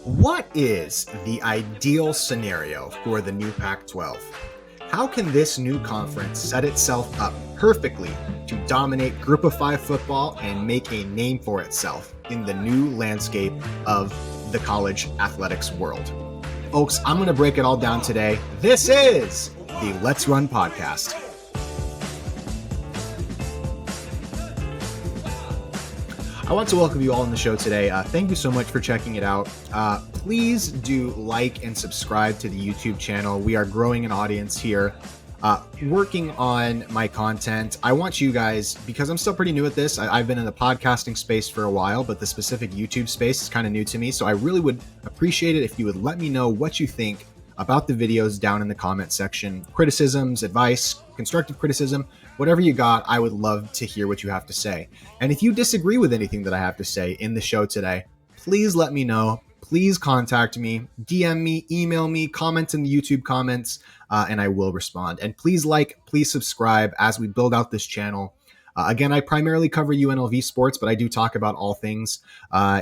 What is the ideal scenario for the new Pac-12? How can this new conference set itself up perfectly to dominate Group of Five football and make a name for itself in the new landscape of the college athletics world? Folks, I'm going to break it all down today. This is the Let's Run podcast. I want to welcome you all on the show today. Thank you so much for checking it out. Please do like and subscribe to the YouTube channel. We are growing an audience here, working on my content. I want you guys, because I'm still pretty new at this, I've been in the podcasting space for a while, but the specific YouTube space is kind of new to me. So I really would appreciate it if you would let me know what you think about the videos down in the comment section. Criticisms, advice, constructive criticism, whatever you got, I would love to hear what you have to say. And if you disagree with anything that I have to say in the show today, please let me know. Please contact me, DM me, email me, comment in the YouTube comments, and I will respond. And please subscribe as we build out this channel. Again, I primarily cover UNLV sports, but I do talk about all things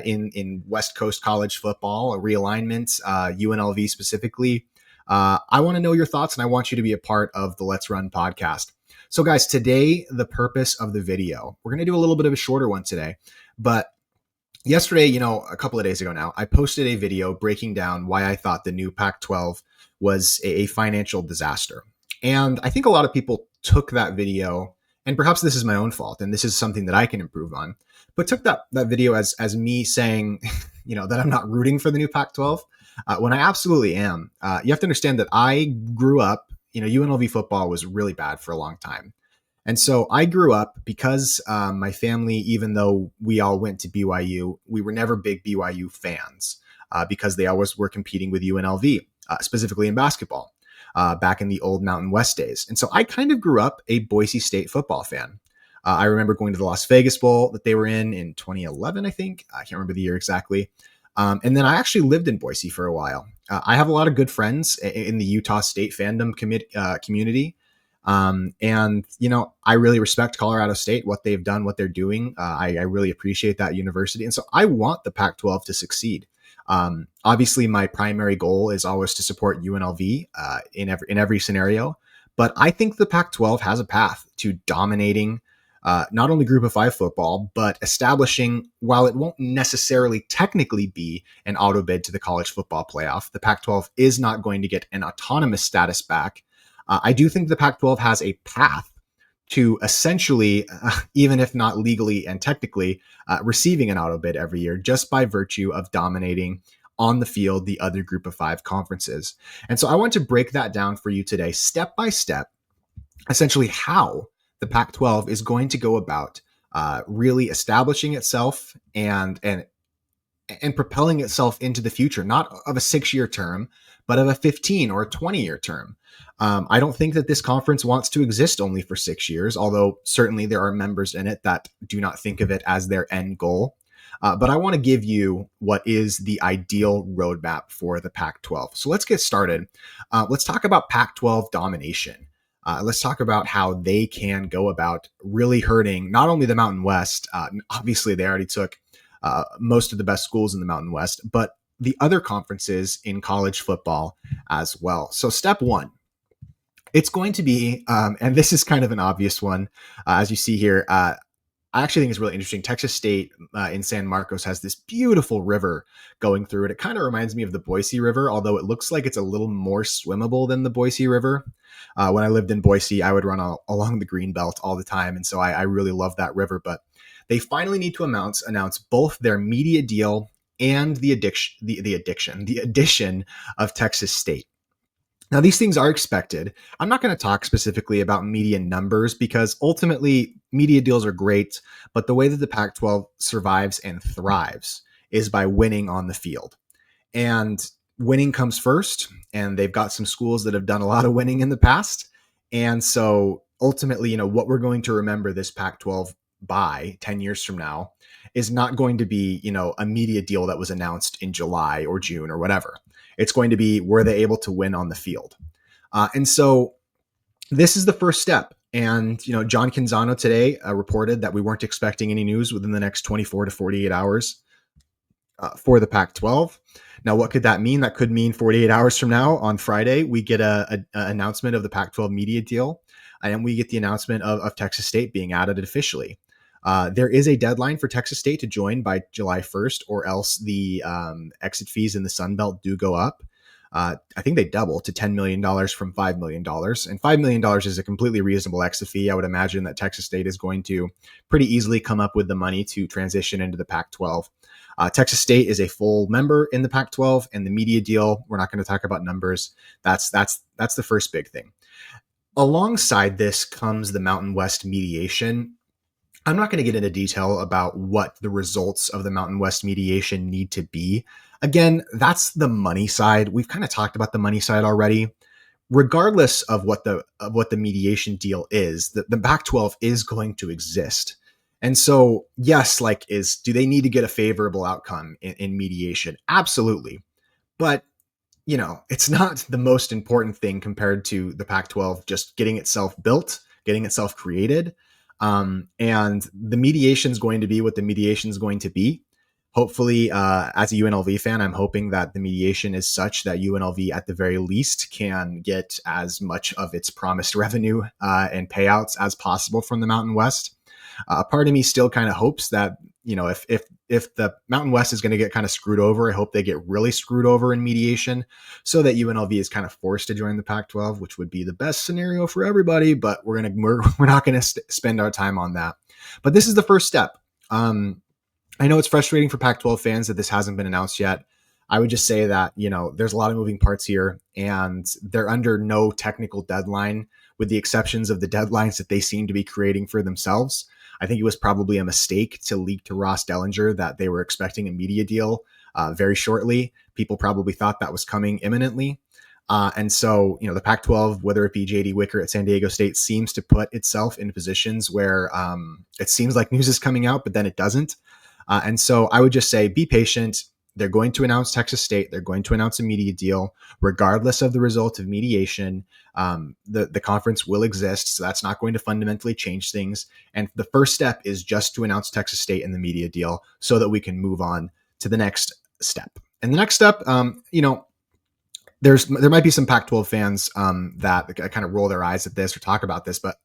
in West Coast college football, realignment, UNLV specifically. I want to know your thoughts, and I want you to be a part of the Let's Run podcast. So guys, today, the purpose of the video, we're going to do a little bit of a shorter one today, but yesterday, a couple of days ago now, I posted a video breaking down why I thought the new Pac-12 was a financial disaster. And I think a lot of people took that video, and perhaps this is my own fault, and this is something that I can improve on, but took that video as me saying, that I'm not rooting for the new Pac-12, when I absolutely am. You have to understand that I grew up, UNLV football was really bad for a long time. And so I grew up because my family, even though we all went to BYU, we were never big BYU fans because they always were competing with UNLV, specifically in basketball, back in the old Mountain West days. And so I kind of grew up a Boise State football fan. I remember going to the Las Vegas Bowl that they were in 2011, I think. I can't remember the year exactly. And then I actually lived in Boise for a while. I have a lot of good friends in the Utah State fandom community. And I really respect Colorado State, what they've done, what they're doing. I really appreciate that university. And so I want the Pac-12 to succeed. Obviously, my primary goal is always to support UNLV in every scenario. But I think the Pac-12 has a path to dominating not only Group of Five football, but establishing, while it won't necessarily technically be an auto bid to the college football playoff, the Pac-12 is not going to get an autonomous status back. I do think the Pac-12 has a path to essentially, even if not legally and technically, receiving an auto bid every year just by virtue of dominating on the field the other Group of Five conferences. And so I want to break that down for you today, step by step, essentially how the Pac-12 is going to go about really establishing itself and propelling itself into the future, not of a 6-year term, but of a 15 or a 20-year term. I don't think that this conference wants to exist only for 6 years, although certainly there are members in it that do not think of it as their end goal. But I want to give you what is the ideal roadmap for the Pac-12. So let's get started. Let's talk about Pac-12 domination. Let's talk about how they can go about really hurting not only the Mountain West. Obviously, they already took most of the best schools in the Mountain West, but the other conferences in college football as well. So step one, it's going to be, and this is kind of an obvious one, as you see here, I actually think it's really interesting. Texas State in San Marcos has this beautiful river going through it. It kind of reminds me of the Boise River, although it looks like it's a little more swimmable than the Boise River. When I lived in Boise, I would run along the Greenbelt all the time. And so I really love that river. But they finally need to announce both their media deal and the addition of Texas State. Now, these things are expected. I'm not going to talk specifically about media numbers because ultimately media deals are great, but the way that the Pac-12 survives and thrives is by winning on the field. And winning comes first, and they've got some schools that have done a lot of winning in the past. And so ultimately, what we're going to remember this Pac-12 by 10 years from now is not going to be, a media deal that was announced in July or June or whatever. It's going to be, were they able to win on the field? And so this is the first step. And, John Canzano today reported that we weren't expecting any news within the next 24 to 48 hours. for the Pac-12. Now, what could that mean? That could mean 48 hours from now on Friday, we get a announcement of the Pac-12 media deal, and we get the announcement of Texas State being added officially. There is a deadline for Texas State to join by July 1st, or else the exit fees in the Sun Belt do go up. I think they double to $10 million from $5 million. And $5 million is a completely reasonable exit fee. I would imagine that Texas State is going to pretty easily come up with the money to transition into the Pac-12. Texas State is a full member in the Pac-12, and the media deal, we're not going to talk about numbers. That's the first big thing. Alongside this comes the Mountain West mediation. I'm not going to get into detail about what the results of the Mountain West mediation need to be. Again, that's the money side. We've kind of talked about the money side already. Regardless of what the mediation deal is, the Pac-12 is going to exist. And so, yes, do they need to get a favorable outcome in mediation? Absolutely. But it's not the most important thing compared to the Pac-12 just getting itself built, getting itself created. And the mediation is going to be what the mediation is going to be. Hopefully, as a UNLV fan, I'm hoping that the mediation is such that UNLV, at the very least, can get as much of its promised revenue and payouts as possible from the Mountain West. A part of me still kind of hopes that, if the Mountain West is going to get kind of screwed over, I hope they get really screwed over in mediation so that UNLV is kind of forced to join the Pac-12, which would be the best scenario for everybody. But we're not going to spend our time on that. But this is the first step. I know it's frustrating for Pac-12 fans that this hasn't been announced yet. I would just say that, there's a lot of moving parts here, and they're under no technical deadline, with the exceptions of the deadlines that they seem to be creating for themselves. I think it was probably a mistake to leak to Ross Dellinger that they were expecting a media deal very shortly. People probably thought that was coming imminently. And so, the Pac-12, whether it be J.D. Wicker at San Diego State, seems to put itself in positions where it seems like news is coming out, but then it doesn't. And so I would just say, be patient. They're going to announce Texas State. They're going to announce a media deal, regardless of the result of mediation. The conference will exist, so that's not going to fundamentally change things. And the first step is just to announce Texas State and the media deal, so that we can move on to the next step. And the next step, there might be some Pac-12 fans that kind of roll their eyes at this or talk about this, but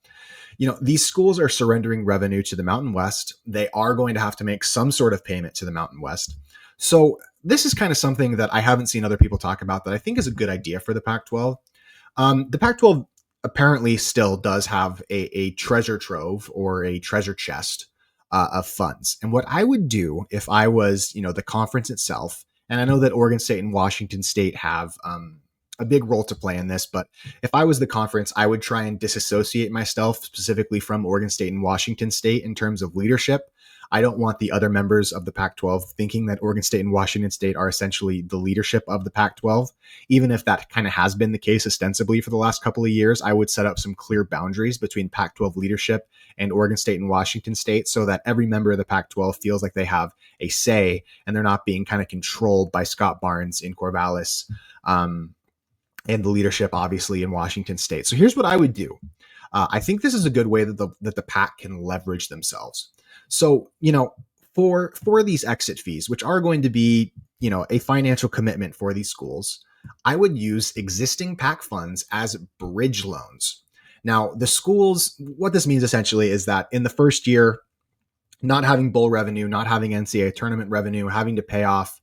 these schools are surrendering revenue to the Mountain West. They are going to have to make some sort of payment to the Mountain West. So this is kind of something that I haven't seen other people talk about that I think is a good idea for the Pac-12. The Pac-12 apparently still does have a treasure trove or a treasure chest of funds. And what I would do if I was, the conference itself, and I know that Oregon State and Washington State have a big role to play in this, but if I was the conference, I would try and disassociate myself specifically from Oregon State and Washington State in terms of leadership. I don't want the other members of the Pac-12 thinking that Oregon State and Washington State are essentially the leadership of the Pac-12. Even if that kind of has been the case ostensibly for the last couple of years, I would set up some clear boundaries between Pac-12 leadership and Oregon State and Washington State so that every member of the Pac-12 feels like they have a say and they're not being kind of controlled by Scott Barnes in Corvallis and the leadership, obviously, in Washington State. So here's what I would do. I think this is a good way that the PAC can leverage themselves. So, for these exit fees, which are going to be, a financial commitment for these schools, I would use existing PAC funds as bridge loans. Now, the schools, what this means essentially is that in the first year, not having bowl revenue, not having NCAA tournament revenue, having to pay off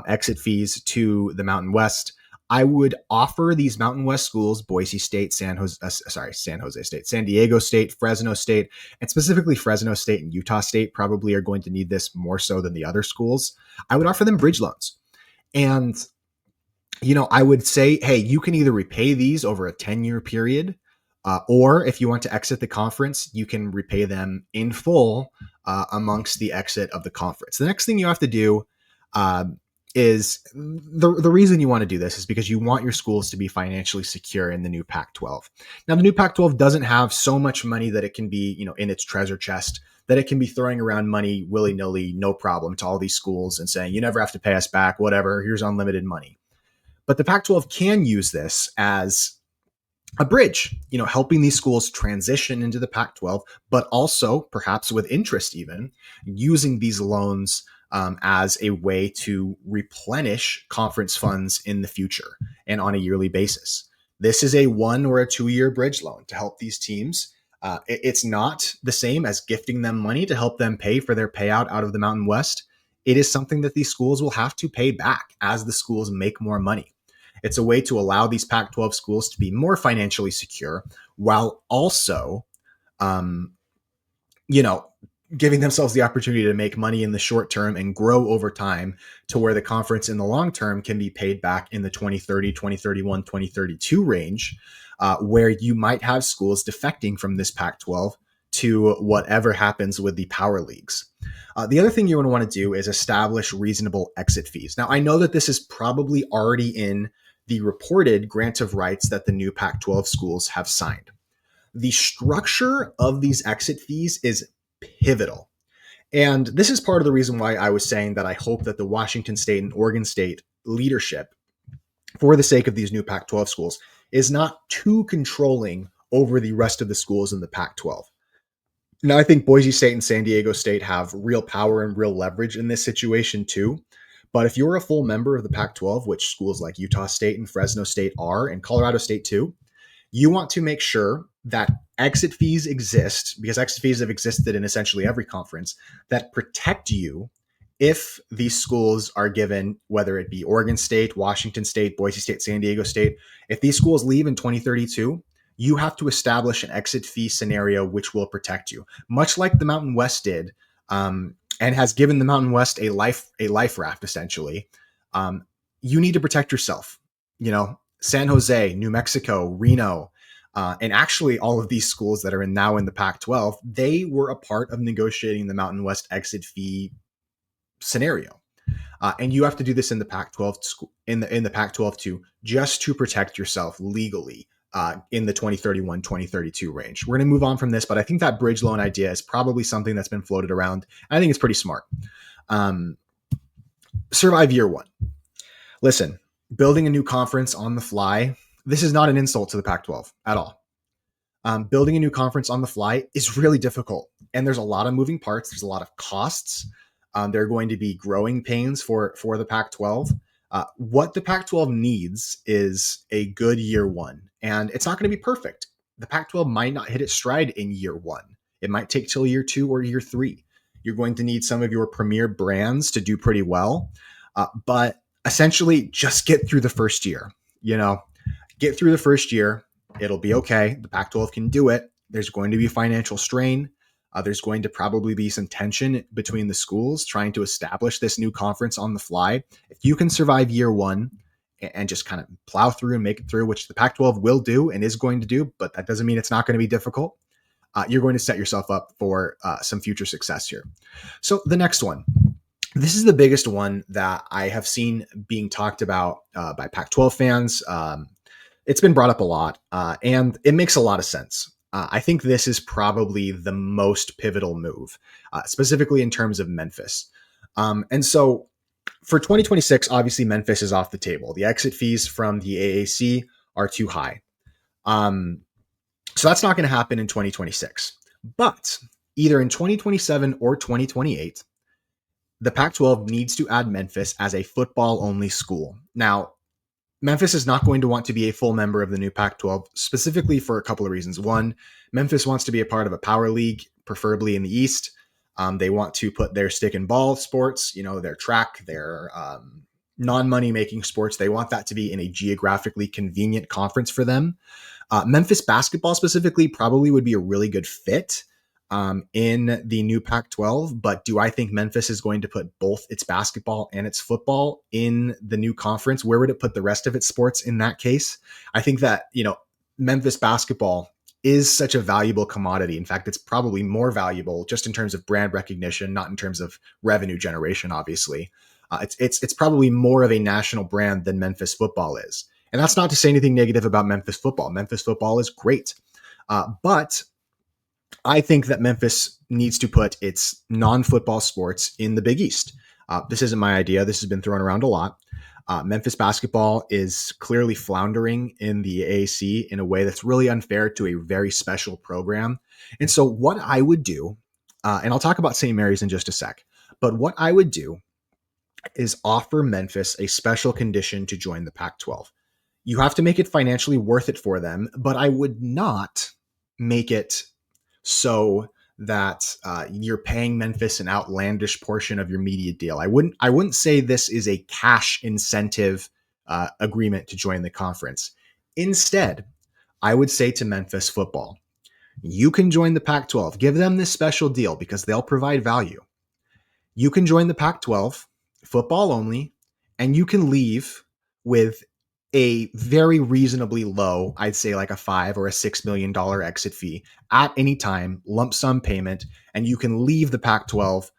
exit fees to the Mountain West, I would offer these Mountain West schools, Boise State, San Jose State, San Diego State, Fresno State, and specifically Fresno State and Utah State probably are going to need this more so than the other schools. I would offer them bridge loans. And, I would say, hey, you can either repay these over a 10-year period, or if you want to exit the conference, you can repay them in full amongst the exit of the conference. The next thing you have to do is the reason you want to do this is because you want your schools to be financially secure in the new Pac-12. Now, the new Pac-12 doesn't have so much money that it can be, in its treasure chest, that it can be throwing around money willy-nilly, no problem, to all these schools and saying, you never have to pay us back, whatever, here's unlimited money. But the Pac-12 can use this as a bridge, helping these schools transition into the Pac-12, but also perhaps with interest even using these loans as a way to replenish conference funds in the future and on a yearly basis. This is a 1 or a 2 year bridge loan to help these teams. It's not the same as gifting them money to help them pay for their payout out of the Mountain West. It is something that these schools will have to pay back as the schools make more money. It's a way to allow these Pac-12 schools to be more financially secure while also, um, you know, giving themselves the opportunity to make money in the short term and grow over time to where the conference in the long term can be paid back in the 2030, 2031, 2032 range, where you might have schools defecting from this Pac-12 to whatever happens with the power leagues. The other thing you want to do is establish reasonable exit fees. Now, I know that this is probably already in the reported grant of rights that the new Pac-12 schools have signed. The structure of these exit fees is pivotal. And this is part of the reason why I was saying that I hope that the Washington State and Oregon State leadership, for the sake of these new Pac-12 schools, is not too controlling over the rest of the schools in the Pac-12. Now, I think Boise State and San Diego State have real power and real leverage in this situation too. But if you're a full member of the Pac-12, which schools like Utah State and Fresno State are, and Colorado State too, you want to make sure that exit fees exist, because exit fees have existed in essentially every conference, that protect you if these schools are given, whether it be Oregon State, Washington State, Boise State, San Diego State, if these schools leave in 2032, you have to establish an exit fee scenario which will protect you, much like the Mountain West did, and has given the Mountain West a life raft essentially. You need to protect yourself. San Jose, New Mexico, Reno, and actually all of these schools that are now in the Pac-12, they were a part of negotiating the Mountain West exit fee scenario. And you have to do this in the Pac-12 in the Pac-12 too, just to protect yourself legally in the 2031, 2032 range. We're going to move on from this, but I think that bridge loan idea is probably something that's been floated around. I think it's pretty smart. Survive year one. Listen, building a new conference on the fly, this is not an insult to the Pac-12 at all. Building a new conference on the fly is really difficult. And there's a lot of moving parts. There's a lot of costs. There are going to be growing pains for the Pac-12. What the Pac-12 needs is a good year one. And it's not going to be perfect. The Pac-12 might not hit its stride in year one. It might take till year 2 or year 3. You're going to need some of your premier brands to do pretty well. But essentially, just get through the first year. Get through the first year. It'll be okay. The Pac-12 can do it. There's going to be financial strain. There's going to probably be some tension between the schools trying to establish this new conference on the fly. If you can survive year one and just kind of plow through and make it through, which the Pac-12 will do and is going to do, but that doesn't mean it's not going to be difficult, you're going to set yourself up for some future success here. So the next one. This is the biggest one that I have seen being talked about by Pac-12 fans. It's been brought up a lot, and it makes a lot of sense. I think this is probably the most pivotal move, specifically in terms of Memphis. And so for 2026, obviously Memphis is off the table. The exit fees from the AAC are too high. So that's not going to happen in 2026. But either in 2027 or 2028, the Pac-12 needs to add Memphis as a football-only school. Now, Memphis is not going to want to be a full member of the new Pac-12, specifically for a couple of reasons. One, Memphis wants to be a part of a power league, preferably in the East. They want to put their stick and ball sports, their track, their non-money making sports. They want that to be in a geographically convenient conference for them. Memphis basketball specifically probably would be a really good fit in the new Pac-12, but do I think Memphis is going to put both its basketball and its football in the new conference? Where would it put the rest of its sports in that case? I think that, Memphis basketball is such a valuable commodity. In fact, it's probably more valuable just in terms of brand recognition, not in terms of revenue generation, obviously. It's probably more of a national brand than Memphis football is. And that's not to say anything negative about Memphis football. Memphis football is great. But I think that Memphis needs to put its non-football sports in the Big East. This isn't my idea. This has been thrown around a lot. Memphis basketball is clearly floundering in the AAC in a way that's really unfair to a very special program. And so what I would do, and I'll talk about St. Mary's in just a sec, But what I would do is offer Memphis a special condition to join the Pac 12. You have to make it financially worth it for them, but I would not make it so that you're paying Memphis an outlandish portion of your media deal. I wouldn't say this is a cash incentive agreement to join the conference. Instead, I would say to Memphis football, you can join the Pac 12. Give them this special deal because they'll provide value. You can join the Pac 12, football only, and you can leave with a very reasonably low, I'd say like a $5 or $6 million exit fee at any time, lump sum payment, and you can leave the Pac 12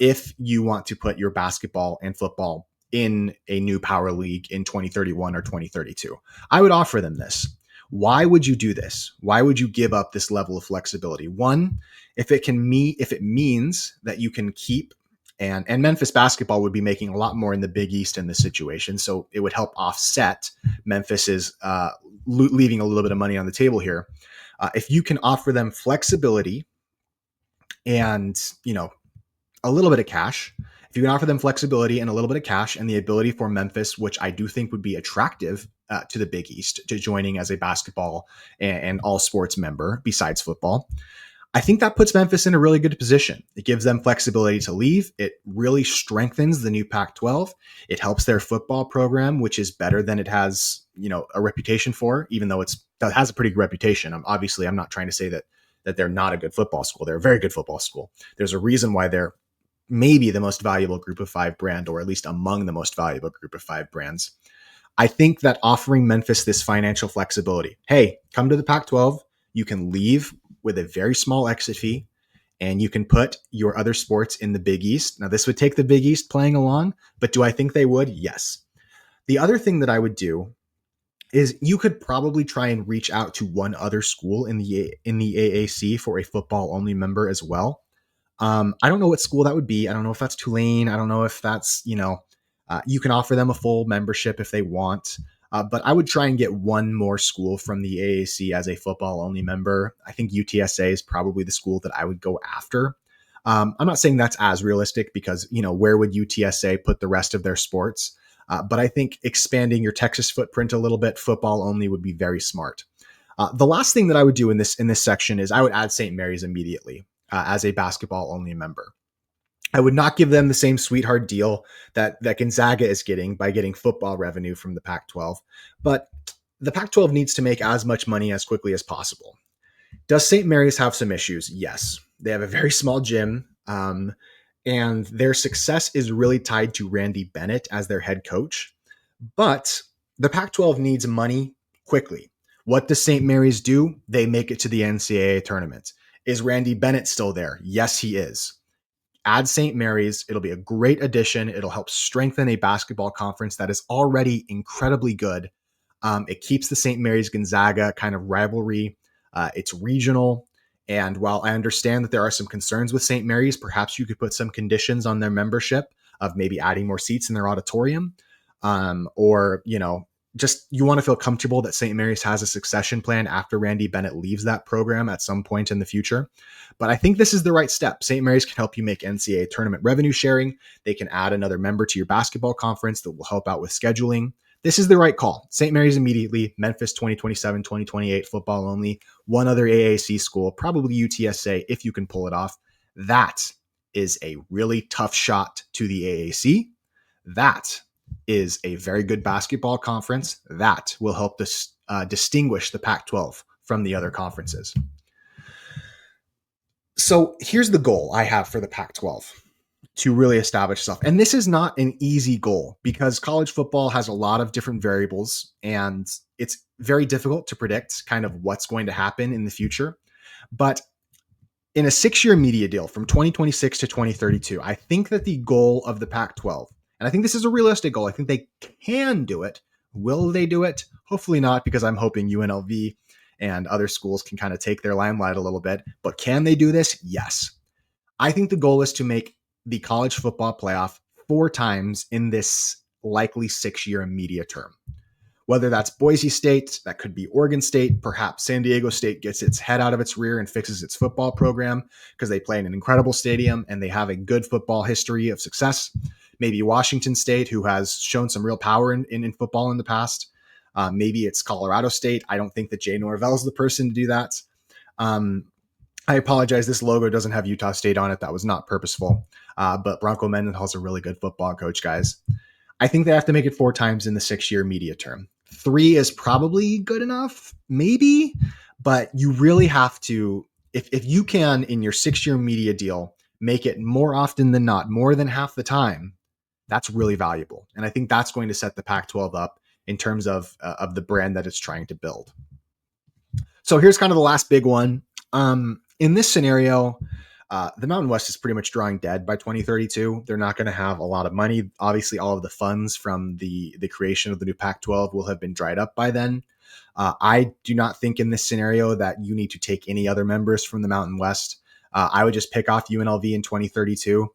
if you want to put your basketball and football in a new power league in 2031 or 2032. I would offer them this. Why would you do this? Why would you give up this level of flexibility? One, if it means that you can keep and Memphis basketball would be making a lot more in the Big East in this situation, so it would help offset Memphis's leaving a little bit of money on the table here. If you can offer them flexibility and a little bit of cash, if you can offer them flexibility and a little bit of cash and the ability for Memphis, which I do think would be attractive to the Big East, to joining as a basketball and all sports member besides football, I think that puts Memphis in a really good position. It gives them flexibility to leave. It really strengthens the new Pac-12. It helps their football program, which is better than it has, a reputation for, even though it has a pretty good reputation. I'm not trying to say that they're not a good football school. They're a very good football school. There's a reason why they're maybe the most valuable group of five brand, or at least among the most valuable group of five brands. I think that offering Memphis this financial flexibility, hey, come to the Pac-12, you can leave with a very small exit fee, and you can put your other sports in the Big East. Now, this would take the Big East playing along, but do I think they would? Yes. The other thing that I would do is you could probably try and reach out to one other school in the AAC for a football only member as well. I don't know what school that would be. I don't know if that's Tulane. I don't know if that's, you can offer them a full membership if they want. But I would try and get one more school from the AAC as a football only member. I think UTSA is probably the school that I would go after. I'm not saying that's as realistic because, where would UTSA put the rest of their sports? But I think expanding your Texas footprint a little bit, football only, would be very smart. The last thing that I would do in this section is I would add St. Mary's immediately as a basketball only member. I would not give them the same sweetheart deal that Gonzaga is getting by getting football revenue from the Pac-12, but the Pac-12 needs to make as much money as quickly as possible. Does St. Mary's have some issues? Yes. They have a very small gym, and their success is really tied to Randy Bennett as their head coach, but the Pac-12 needs money quickly. What does St. Mary's do? They make it to the NCAA tournament. Is Randy Bennett still there? Yes, he is. Add St. Mary's. It'll be a great addition. It'll help strengthen a basketball conference that is already incredibly good. It keeps the St. Mary's Gonzaga kind of rivalry. It's regional. And while I understand that there are some concerns with St. Mary's, perhaps you could put some conditions on their membership of maybe adding more seats in their auditorium, or, just you want to feel comfortable that St. Mary's has a succession plan after Randy Bennett leaves that program at some point in the future. But I think this is the right step. St. Mary's can help you make NCAA tournament revenue sharing. They can add another member to your basketball conference that will help out with scheduling. This is the right call. St. Mary's immediately, Memphis 2027, 2028, football only, one other AAC school, probably UTSA if you can pull it off. That is a really tough shot to the AAC. That is a very good basketball conference that will help distinguish the Pac-12 from the other conferences. So here's the goal I have for the Pac-12 to really establish itself. And this is not an easy goal because college football has a lot of different variables and it's very difficult to predict kind of what's going to happen in the future. But in a 6-year media deal from 2026 to 2032, I think that the goal of the Pac-12, and I think this is a realistic goal. I think they can do it. Will they do it? Hopefully not, because I'm hoping UNLV and other schools can kind of take their limelight a little bit. But can they do this? Yes. I think the goal is to make the college football playoff 4 times in this likely 6-year media term. Whether that's Boise State, that could be Oregon State, perhaps San Diego State gets its head out of its rear and fixes its football program because they play in an incredible stadium and they have a good football history of success. Maybe Washington State, who has shown some real power in football in the past. Maybe it's Colorado State. I don't think that Jay Norvell is the person to do that. I apologize. This logo doesn't have Utah State on it. That was not purposeful. But Bronco Mendenhall's a really good football coach, guys. I think they have to make it 4 times in the 6-year media term. 3 is probably good enough, maybe, but you really have to, if you can in your 6-year media deal, make it more often than not, more than half the time, that's really valuable. And I think that's going to set the Pac-12 up in terms of the brand that it's trying to build. So here's kind of the last big one. In this scenario, the Mountain West is pretty much drawing dead by 2032. They're not going to have a lot of money. Obviously, all of the funds from the creation of the new Pac-12 will have been dried up by then. I do not think in this scenario that you need to take any other members from the Mountain West. I would just pick off UNLV in 2032.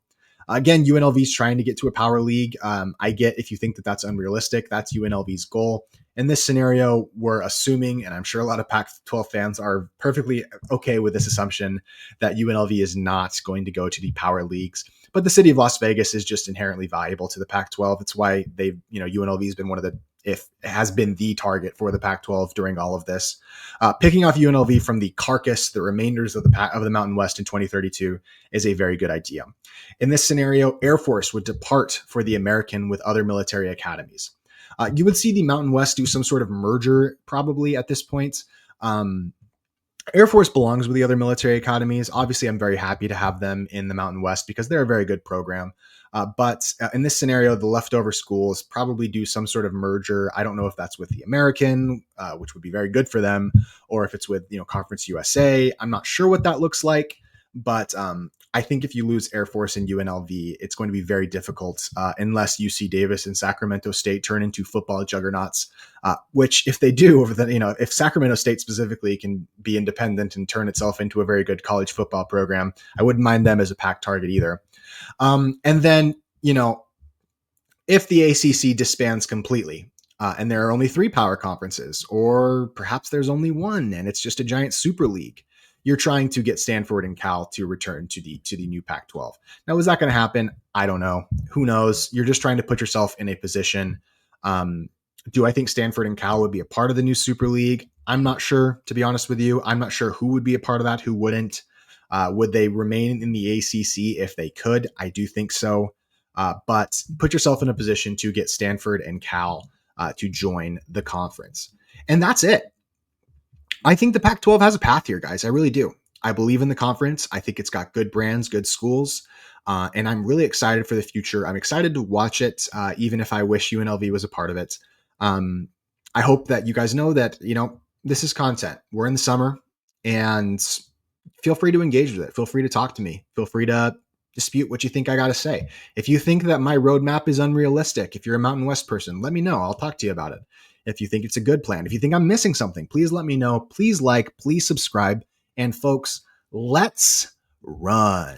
Again, UNLV is trying to get to a power league. I get if you think that that's unrealistic, that's UNLV's goal. In this scenario, we're assuming, and I'm sure a lot of Pac-12 fans are perfectly okay with this assumption, that UNLV is not going to go to the power leagues. But the city of Las Vegas is just inherently valuable to the Pac-12. It's why UNLV has been has been the target for the Pac-12 during all of this. Picking off UNLV from the carcass, the remainders of the Mountain West in 2032 is a very good idea. In this scenario, Air Force would depart for the American with other military academies. You would see the Mountain West do some sort of merger probably at this point. Air Force belongs with the other military academies. Obviously, I'm very happy to have them in the Mountain West because they're a very good program. But in this scenario, the leftover schools probably do some sort of merger. I don't know if that's with the American, which would be very good for them, or if it's with Conference USA. I'm not sure what that looks like, but I think if you lose Air Force and UNLV, it's going to be very difficult unless UC Davis and Sacramento State turn into football juggernauts. Which, if they do, if Sacramento State specifically can be independent and turn itself into a very good college football program, I wouldn't mind them as a PAC target either. And then, if the ACC disbands completely, and there are only 3 power conferences, or perhaps there's only 1 and it's just a giant super league, you're trying to get Stanford and Cal to return to the new Pac-12. Now, is that going to happen? I don't know. Who knows? You're just trying to put yourself in a position. Do I think Stanford and Cal would be a part of the new Super League? I'm not sure, to be honest with you. I'm not sure who would be a part of that, who wouldn't. Would they remain in the ACC if they could? I do think so. But put yourself in a position to get Stanford and Cal to join the conference. And that's it. I think the Pac-12 has a path here, guys. I really do. I believe in the conference. I think it's got good brands, good schools, and I'm really excited for the future. I'm excited to watch it, even if I wish UNLV was a part of it. I hope that you guys know that, this is content. We're in the summer, and feel free to engage with it. Feel free to talk to me. Feel free to dispute what you think I got to say. If you think that my roadmap is unrealistic, if you're a Mountain West person, let me know. I'll talk to you about it. If you think it's a good plan, if you think I'm missing something, please let me know. Please like, please subscribe. And folks, let's run.